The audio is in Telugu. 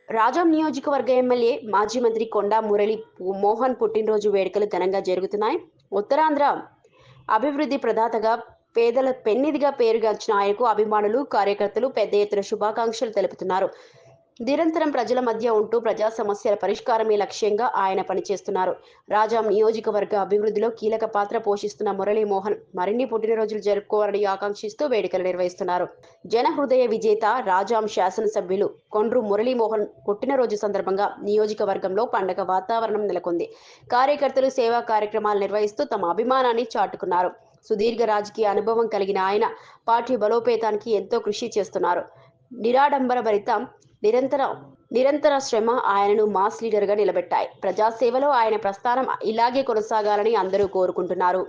రాజాం నియోజకవర్గ ఎమ్మెల్యే మాజీ మంత్రి కొండా మురళి మోహన్ పుట్టినరోజు వేడుకలు ఘనంగా జరుగుతున్నాయి. ఉత్తరాంధ్ర అభివృద్ధి ప్రదాతగా పేదల పెన్నిదిగా పేరుగాంచిన ఆయనకు అభిమానులు, కార్యకర్తలు పెద్ద ఎత్తున శుభాకాంక్షలు తెలుపుతున్నారు. నిరంతరం ప్రజల మధ్య ఉంటూ ప్రజా సమస్యల పరిష్కారమే లక్ష్యంగా ఆయన పనిచేస్తున్నారు. రాజాం నియోజకవర్గ అభివృద్ధిలో కీలక పాత్ర పోషిస్తున్న మురళీమోహన్ మరిన్ని పుట్టినరోజులు జరుపుకోవాలని ఆకాంక్షిస్తూ వేడుకలు నిర్వహిస్తున్నారు. జన హృదయ విజేత రాజాం శాసనసభ్యులు కొండ్రు మురళీమోహన్ పుట్టినరోజు సందర్భంగా నియోజకవర్గంలో పండగ వాతావరణం నెలకొంది. కార్యకర్తలు సేవా కార్యక్రమాలు నిర్వహిస్తూ తమ అభిమానాన్ని చాటుకున్నారు. సుదీర్ఘ రాజకీయ అనుభవం కలిగిన ఆయన పార్టీ బలోపేతానికి ఎంతో కృషి చేస్తున్నారు. నిరాడంబర భరిత నిరంతర శ్రమ ఆయనను మాస్ లీడర్గా నిలబెట్టాయి. ప్రజాసేవలో ఆయన ప్రస్థానం ఇలాగే కొనసాగాలని అందరూ కోరుకుంటున్నారు.